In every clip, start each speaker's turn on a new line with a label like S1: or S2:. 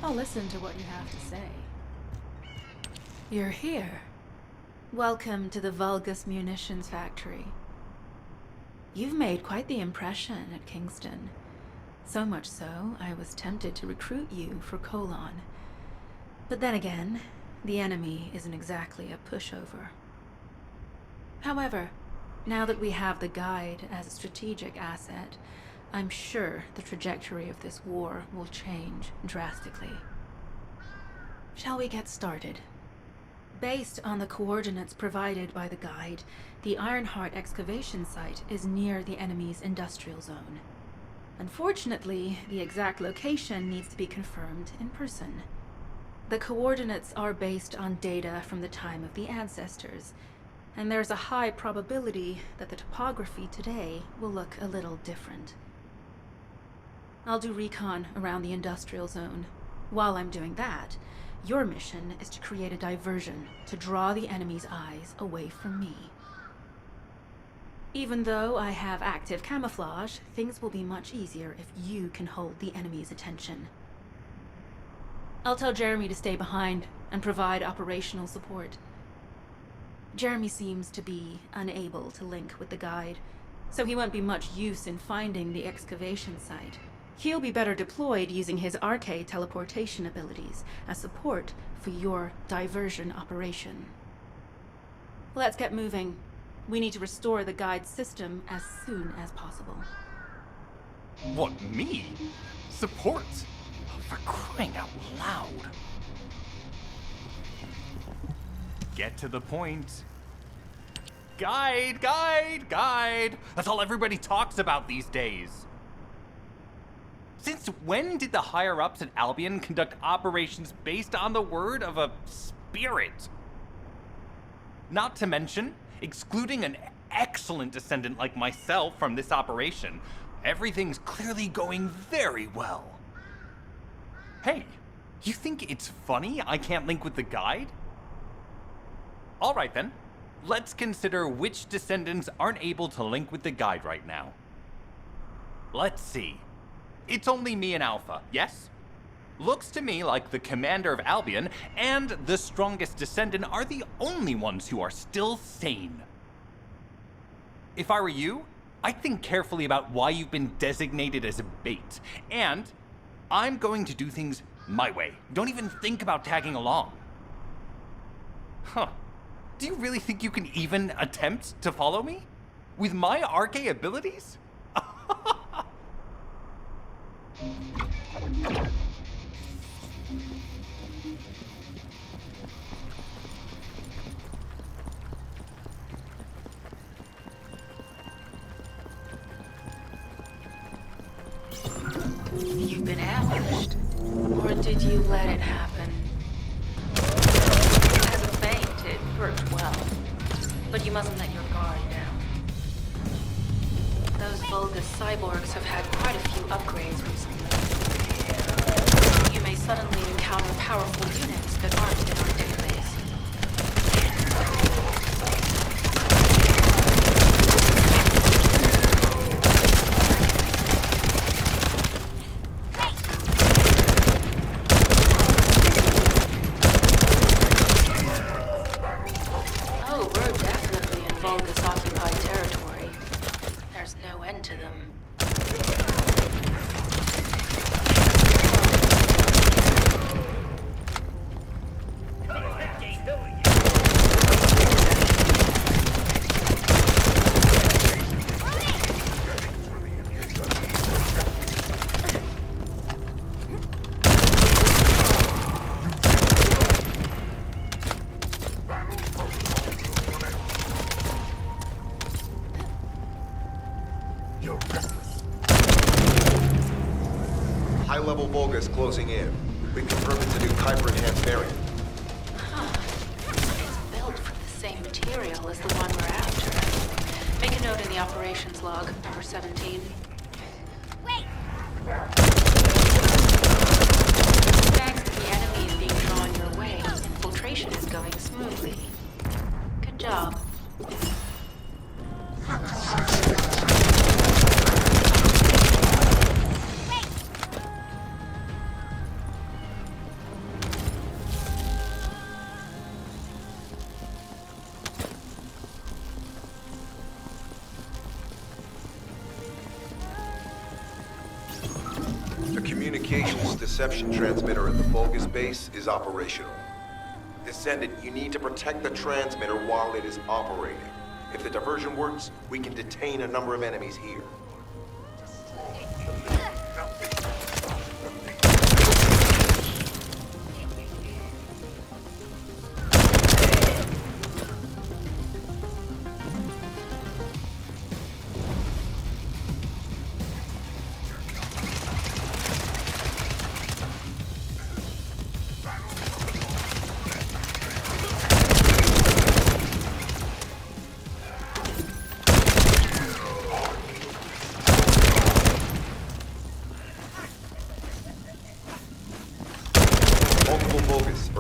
S1: I'll listen to what you have to say. You're here. Welcome to the Vulgus Munitions Factory. You've made quite the impression at Kingston. So much so, I was tempted to recruit you for Colon. But then again, the enemy isn't exactly a pushover. However, now that we have the guide as a strategic asset, I'm sure the trajectory of this war will change drastically. Shall we get started? Based on the coordinates provided by the guide, the Ironheart excavation site is near the enemy's industrial zone. Unfortunately, the exact location needs to be confirmed in person. The coordinates are based on data from the time of the ancestors, and there's a high probability that the topography today will look a little different. I'll do recon around the industrial zone. While I'm doing that, your mission is to create a diversion to draw the enemy's eyes away from me. Even though I have active camouflage, things will be much easier if you can hold the enemy's attention. I'll tell Jeremy to stay behind and provide operational support. Jeremy seems to be unable to link with the guide, so he won't be much use in finding the excavation site. He'll be better deployed using his arcade teleportation abilities as support for your diversion operation. Let's get moving. We need to restore the guide system as soon as possible.
S2: What, me? Support? For crying out loud. Get to the point. Guide, guide, guide. That's all everybody talks about these days. Since when did the higher-ups at Albion conduct operations based on the word of a spirit? Not to mention, excluding an excellent descendant like myself from this operation, everything's clearly going very well. Hey, you think it's funny I can't link with the guide? All right then, let's consider which descendants aren't able to link with the guide right now. Let's see. It's only me and Alpha, yes? Looks to me like the commander of Albion and the strongest descendant are the only ones who are still sane. If I were you, I'd think carefully about why you've been designated as a bait, and I'm going to do things my way. Don't even think about tagging along. Huh. Do you really think you can even attempt to follow me? With my arcane abilities?
S1: You've been ambushed, or did you let it happen? As a feint, it worked well, but you mustn't let your guard down. Those Vulgus cyborgs have had quite a few upgrades recently. You may suddenly encounter powerful units that aren't in our database. Oh, we're definitely in Vulgus-occupied territory. There's no end to them.
S3: High-level Vulgus closing in. We confirmed it's a new Kuiper-enhanced variant.
S1: It's built from the same material as the one we're after. Make a note in the operations log, number 17.
S4: Wait!
S1: Thanks to the enemy being drawn your way, infiltration is going smoothly. Good job.
S3: The communications deception transmitter at the Vulgus base is operational. Descendant, you need to protect the transmitter while it is operating. If the diversion works, we can detain a number of enemies here.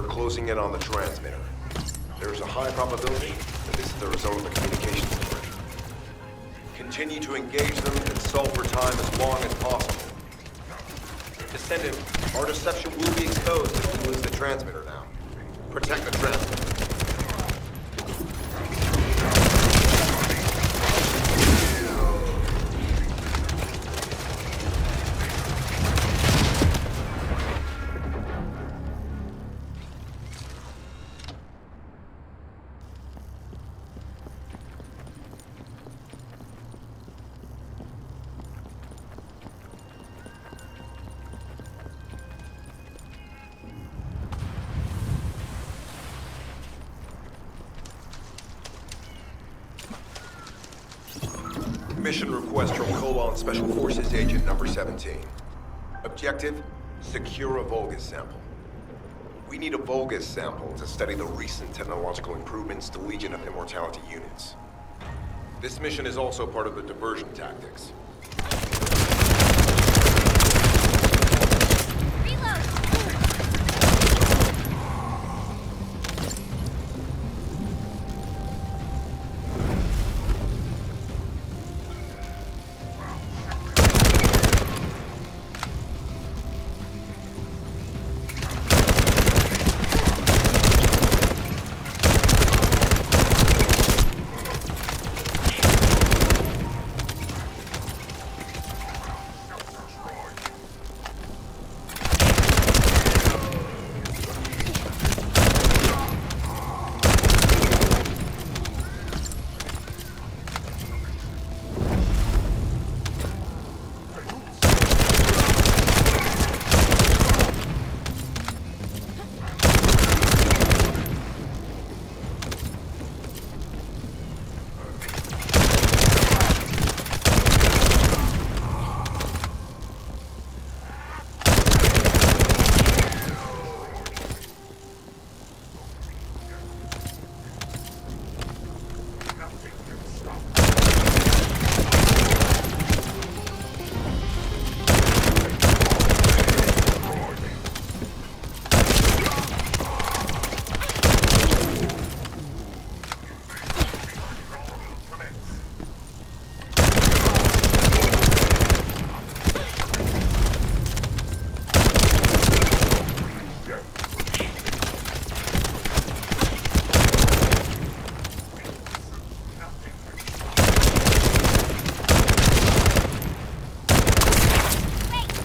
S3: Closing in on the transmitter. There is a high probability that this is the result of the communications diversion. Continue to engage them and solve for time as long as possible. Descendant, our deception will be exposed if we lose the transmitter now. Protect the transmitter. Mission request from Colon Special Forces Agent number 17. Objective, secure a Vulgus sample. We need a Vulgus sample to study the recent technological improvements to Legion of Immortality units. This mission is also part of the diversion tactics.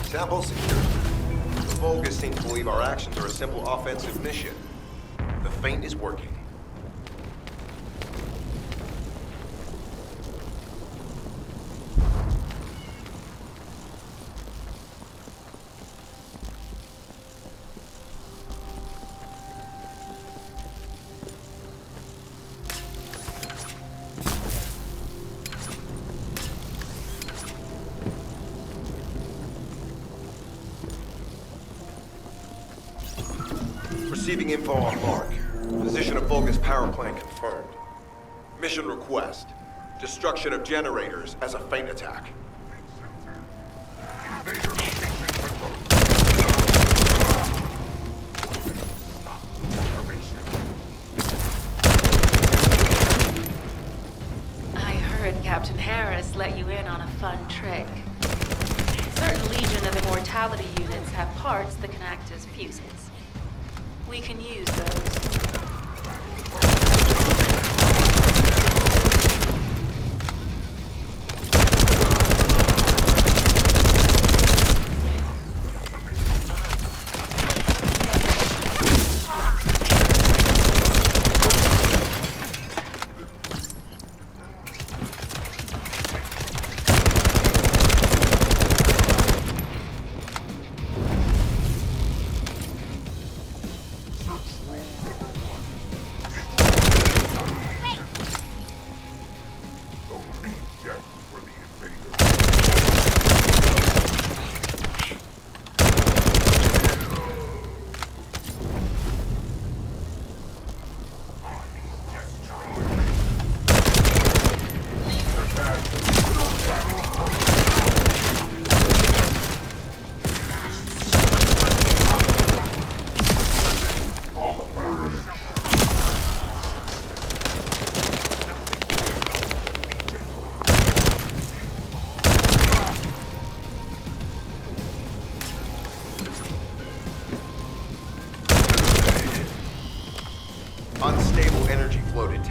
S3: Sample secured. The Vulgus seem to believe our actions are a simple offensive mission. The feint is working. Receiving info on mark. Position of Vulgus power plant confirmed. Mission request. Destruction of generators as a feint attack.
S1: I heard Captain Harris let you in on a fun trick. Certain Legion of Immortality units have parts that can act as fuses. We can use those.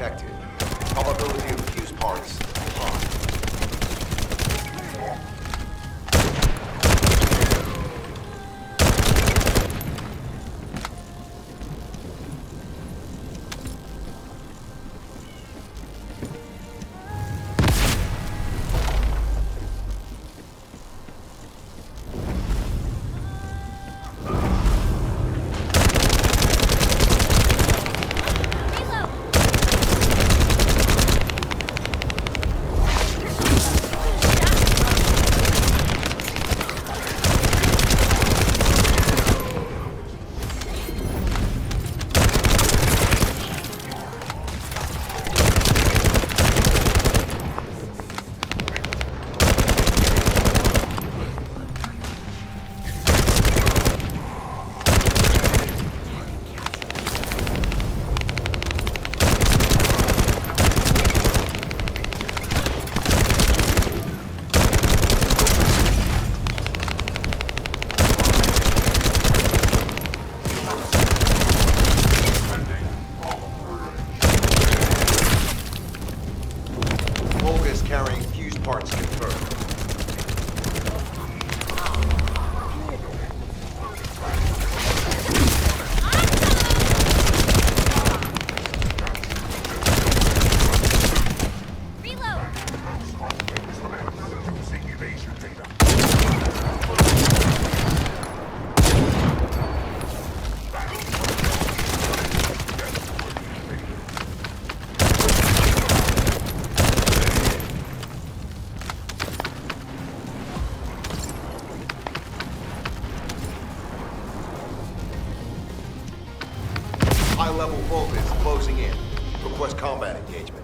S3: detected. Probability of fuse parts high. Carrying fused parts confirmed. High-level Vulcans closing in. Request combat engagement.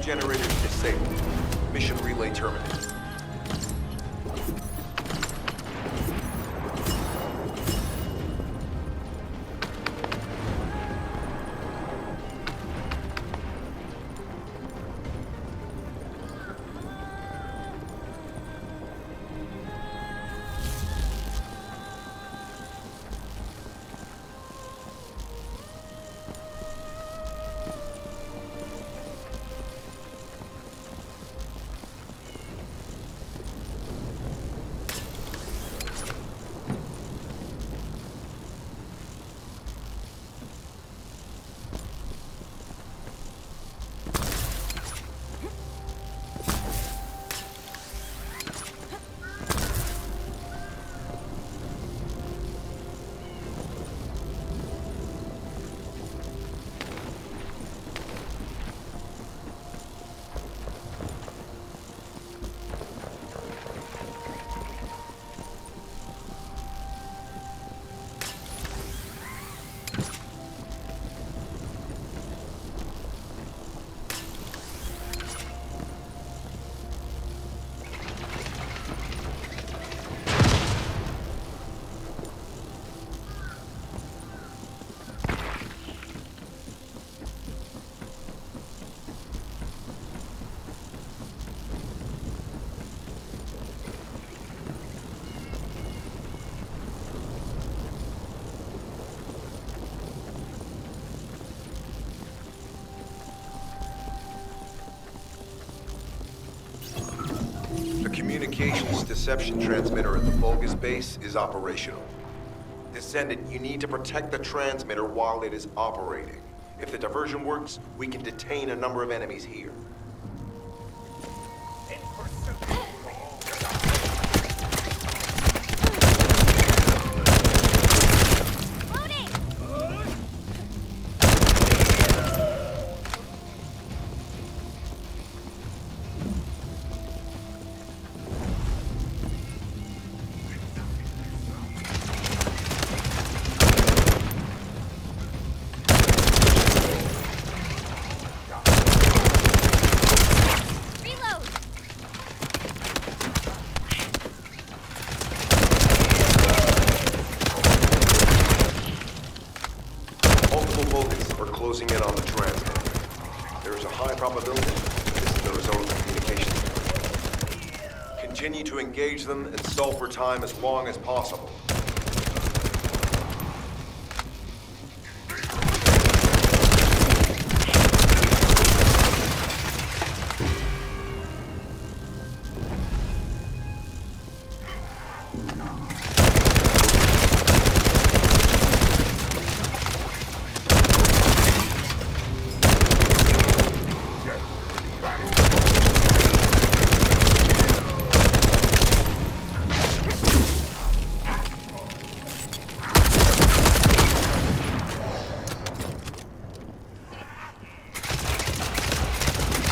S3: Generators disabled. Mission relay terminated. The communications deception transmitter at the Vulgus base is operational. Descendant, you need to protect the transmitter while it is operating. If the diversion works, we can detain a number of enemies here. Multiple Vulcans are closing in on the transmitter. There is a high probability that this is the result of the communications network. Continue to engage them and stall for time as long as possible.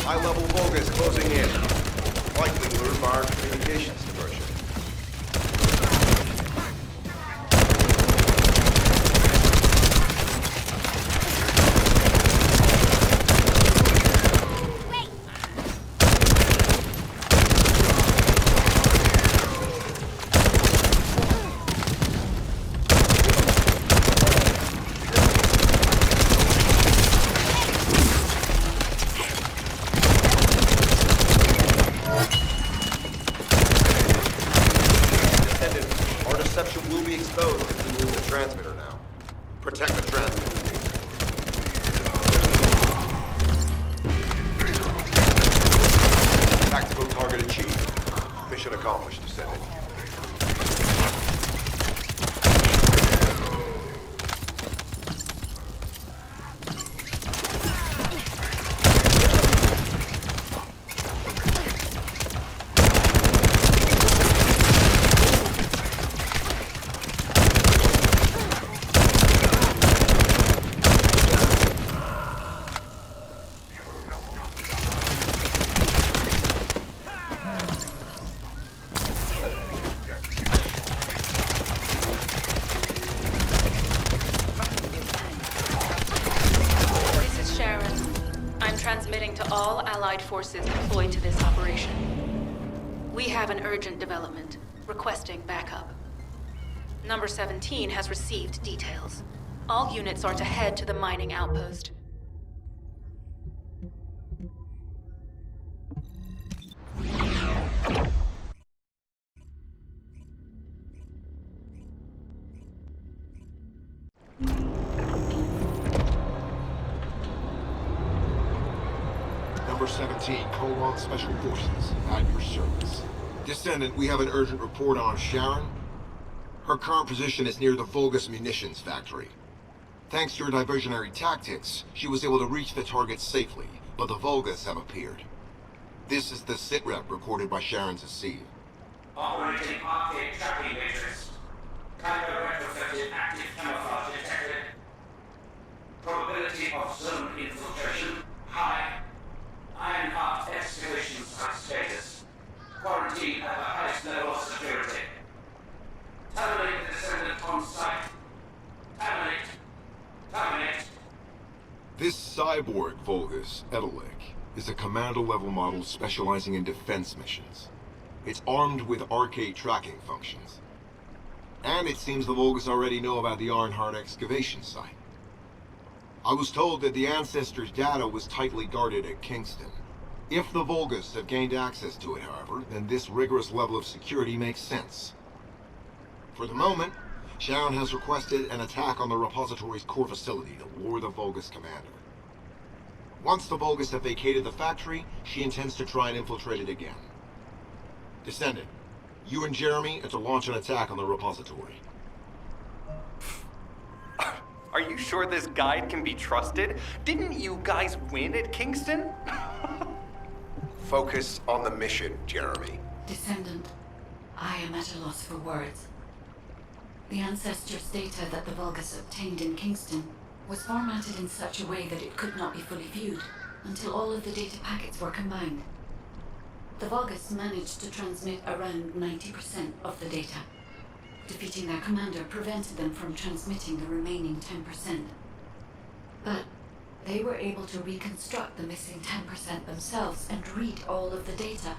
S3: High-level Vulgus closing in. Likely lured by our communications diversion. Descendant, our deception will be exposed if we move the transmitter now. Protect the transmitter. Tactical target achieved. Mission accomplished, Descendant.
S1: Transmitting to all Allied forces deployed to this operation. We have an urgent development, requesting backup. Number 17 has received details. All units are to head to the mining outpost.
S4: Number 17, Colon Special Forces, at your service. Descendant, we have an urgent report on Sharon. Her current position is near the Vulgus munitions factory. Thanks to your diversionary tactics, she was able to reach the target safely, but the Vulgus have appeared. This is the sitrep recorded by Sharon's Asif.
S5: Operating arcade tracking matrix. Type of retrofitted active camouflage detected. Probability of zone infiltration high. Ironheart excavation site status. Quarantine at the highest level of security. Terminate the Descendant on site. Terminate. Terminate.
S4: This cyborg Vulgus, Edelik, is a commando-level model specializing in defense missions. It's armed with arcade tracking functions. And it seems the Vulgus already know about the Ironheart excavation site. I was told that the Ancestors' data was tightly guarded at Kingston. If the Vulgus have gained access to it, however, then this rigorous level of security makes sense. For the moment, Sharon has requested an attack on the repository's core facility to lure the Vulgus commander. Once the Vulgus have vacated the factory, she intends to try and infiltrate it again. Descendant, you and Jeremy are to launch an attack on the repository.
S2: Are you sure this guide can be trusted? Didn't you guys win at Kingston?
S3: Focus on the mission, Jeremy.
S6: Descendant, I am at a loss for words. The Ancestors' data that the Vulgus obtained in Kingston was formatted in such a way that it could not be fully viewed until all of the data packets were combined. The Vulgus managed to transmit around 90% of the data. Defeating their commander prevented them from transmitting the remaining 10%. But they were able to reconstruct the missing 10% themselves and read all of the data.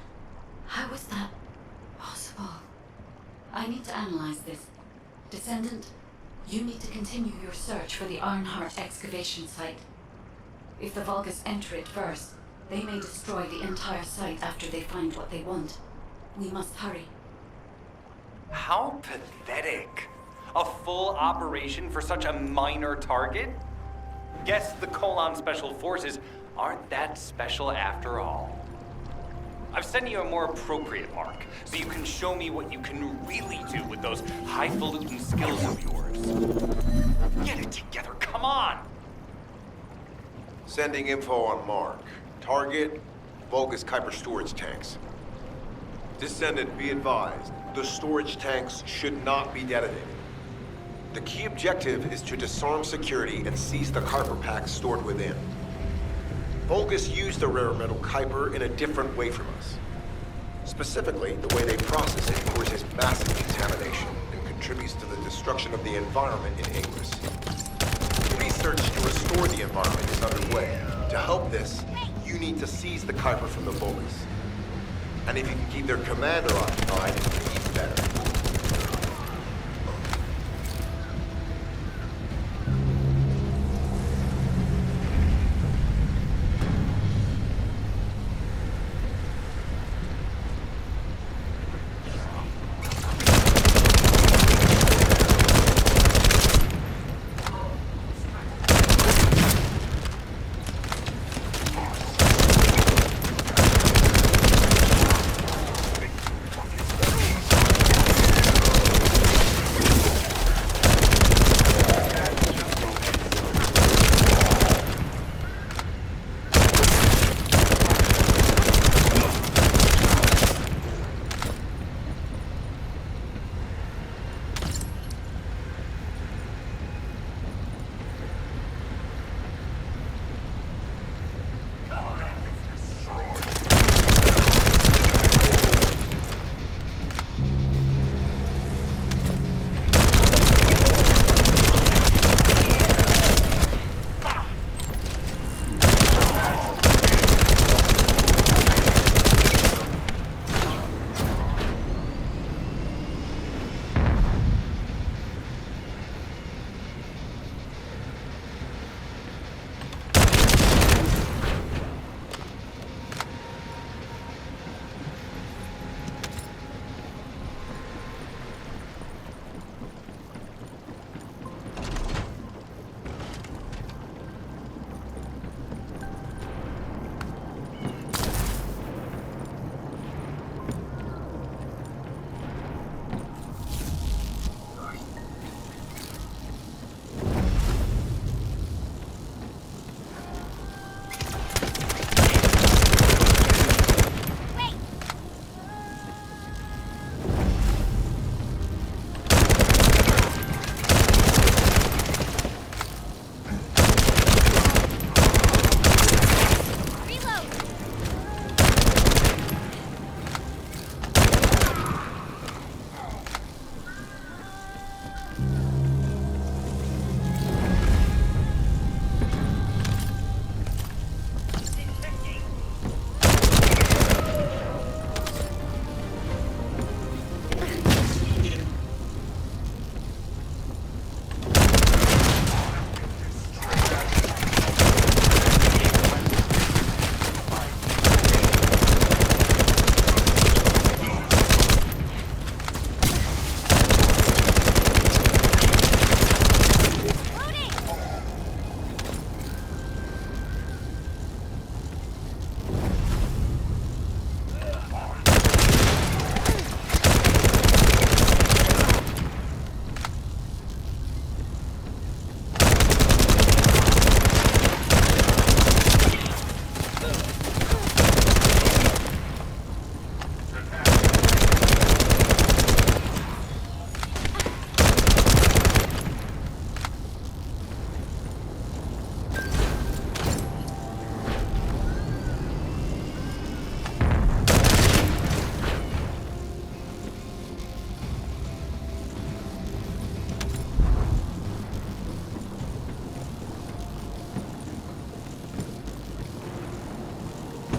S6: How was that possible? I need to analyze this. Descendant, You need to continue your search for the Ironheart excavation site. If the Vulgus enter it first, they may destroy the entire site after they find what they want. We must hurry.
S2: How pathetic. A full operation for such a minor target? Guess the Colon Special Forces aren't that special after all. I've sent you a more appropriate mark, so you can show me what you can really do with those highfalutin skills of yours. Get it together, come on!
S3: Sending info on Mark. Target, Vulgus Kuiper storage tanks. Descendant, be advised. The storage tanks should not be detonated. The key objective is to disarm security and seize the Kuiper packs stored within. Vulgus used the rare metal Kuiper in a different way from us. Specifically, the way they process it causes massive contamination and contributes to the destruction of the environment in Ingress. Research to restore the environment is underway. To help this, you need to seize the Kuiper from the Vulgus. And if you can keep their commander occupied, even better.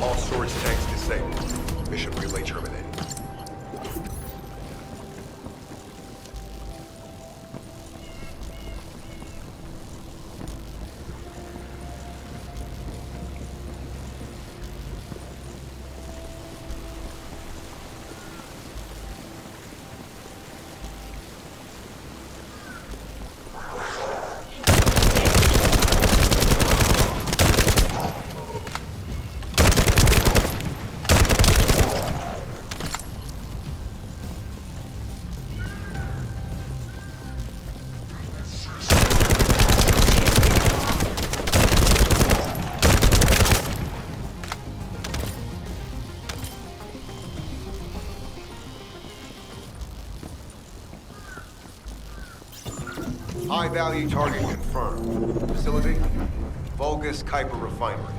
S3: All storage tanks disabled. Mission relay terminated. High-value target confirmed. Facility? Vulgus Kuiper Refinery.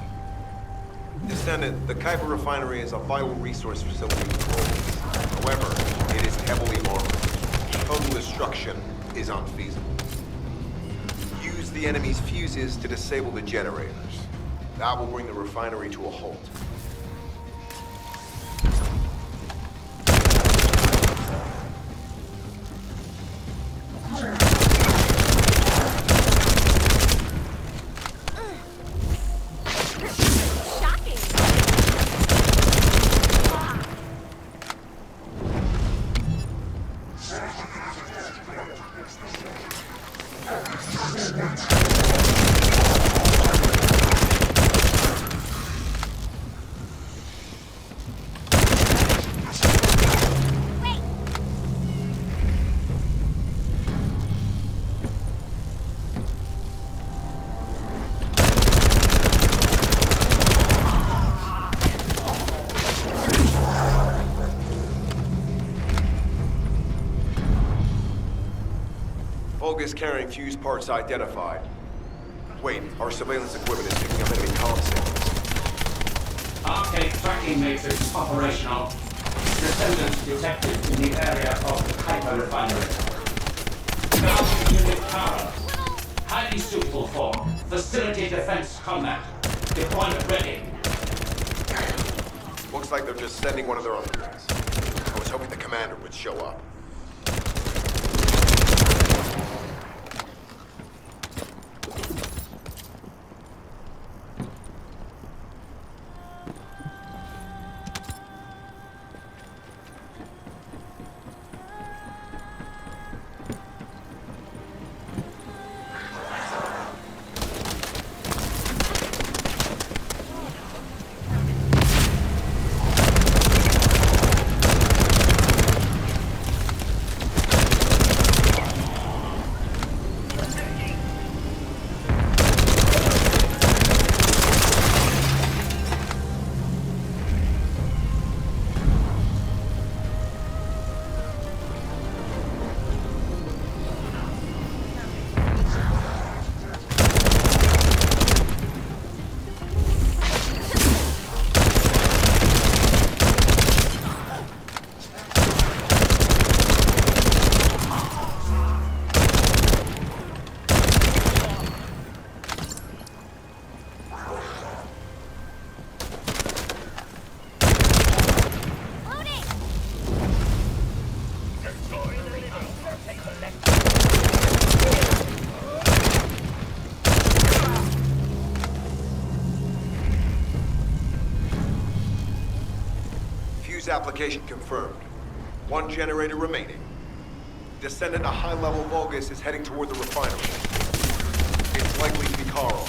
S3: Descendant, the Kuiper Refinery is a vital resource facility for Vulgus. However, it is heavily armored. Total destruction is unfeasible. Use the enemy's fuses to disable the generators. That will bring the refinery to a halt. Vulgus carrying fuse parts identified. Wait, our surveillance equipment is picking up enemy comm signals.
S5: Arcade tracking matrix operational. Descendant detected in the area of the Kuiper Refinery. Ground unit power. Highly suitable for facility defense combat. Deployment ready.
S3: Looks like they're just sending one of their own units. I was hoping the commander would show up. Application confirmed. One generator remaining. Descendant, a high-level Vulgus is heading toward the refinery. It's likely to be Carl.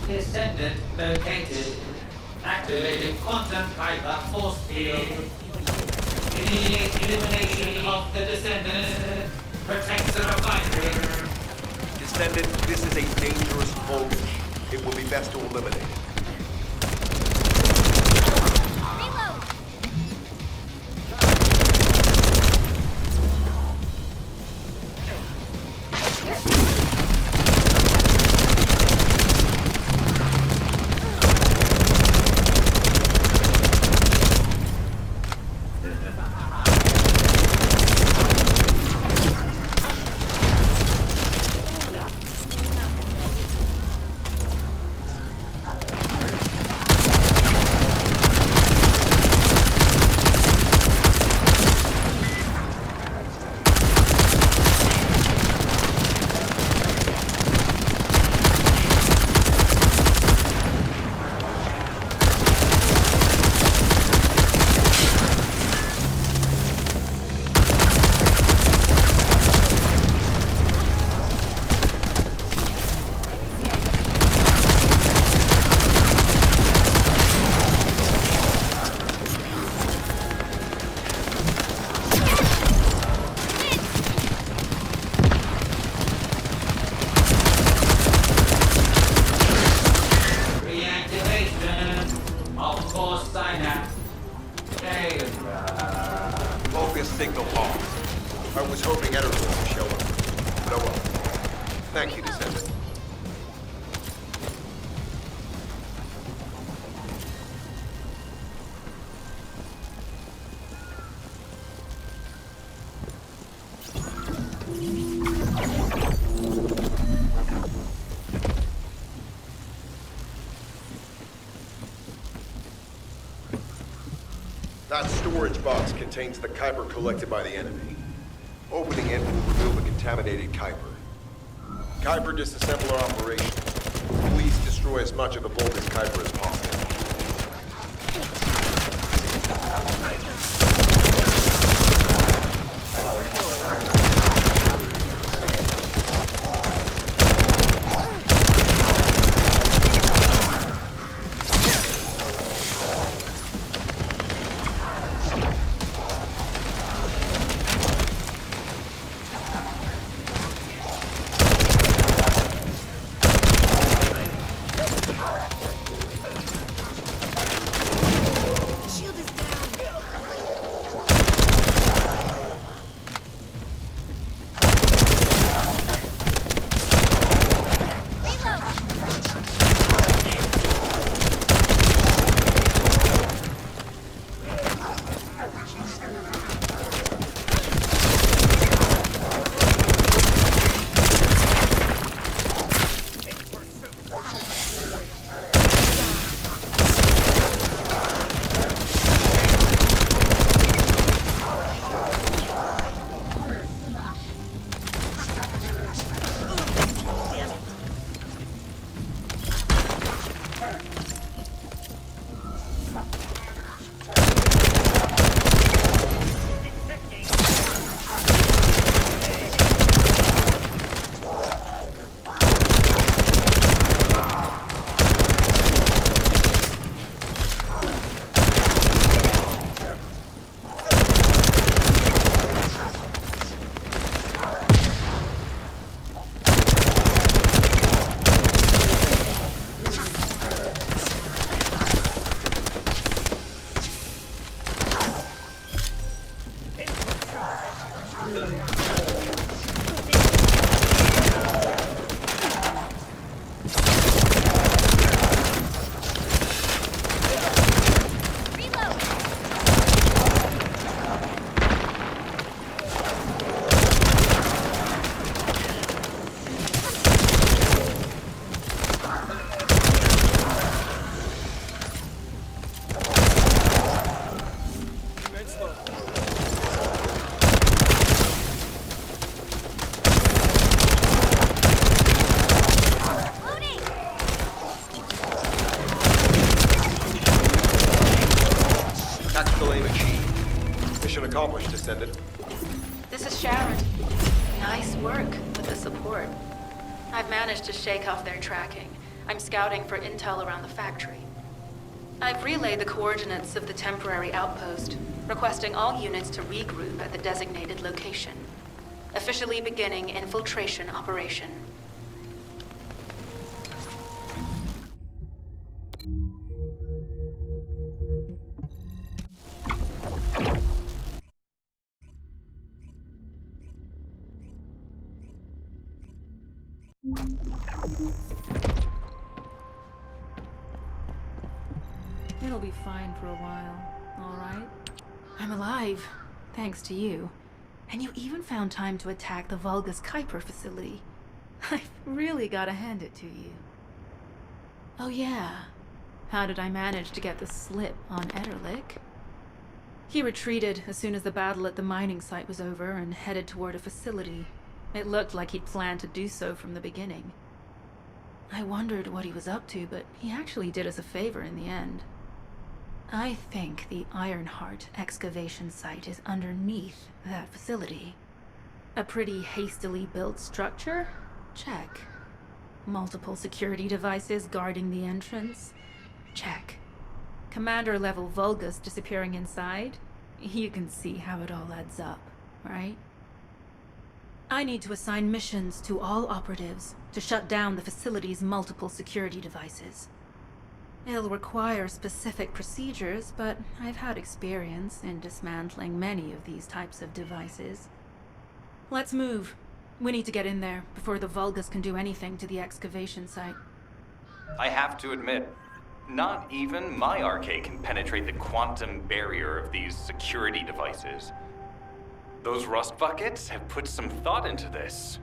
S5: Descendant located. Activating quantum Kuiper force field. Initiate elimination of the Descendant. Protect the refinery.
S3: Descendant, this is a dangerous Vulgus. It will be best to eliminate it. signal off. I was hoping Edderlord would show up. But oh well. Thank you, Descendant. That storage box contains the Kuiper collected by the enemy. Opening it will reveal the contaminated Kuiper. Kuiper disassembler operation. Please destroy as much of the Vulgus Kuiper as possible. Accomplished, Descendant.
S1: This is Sharon. Nice work with the support. I've managed to shake off their tracking. I'm scouting for intel around the factory. I've relayed the coordinates of the temporary outpost, requesting all units to regroup at the designated location. Officially beginning infiltration operation. It'll be fine for a while, all right? I'm alive, thanks to you. And you even found time to attack the Vulgus Kuiper facility. I've really gotta hand it to you. Oh yeah, how did I manage to get the slip on Ederlich? He retreated as soon as the battle at the mining site was over and headed toward a facility. It looked like he'd planned to do so from the beginning. I wondered what he was up to, but he actually did us a favor in the end. I think the Ironheart excavation site is underneath that facility. A pretty hastily built structure? Check. Multiple security devices guarding the entrance? Check. Commander-level Vulgus disappearing inside? You can see how it all adds up, right? I need to assign missions to all operatives to shut down the facility's multiple security devices. It'll require specific procedures, but I've had experience in dismantling many of these types of devices. Let's move. We need to get in there before the Vulgus can do anything to the excavation site.
S2: I have to admit, not even my arcade can penetrate the quantum barrier of these security devices. Those rust buckets have put some thought into this.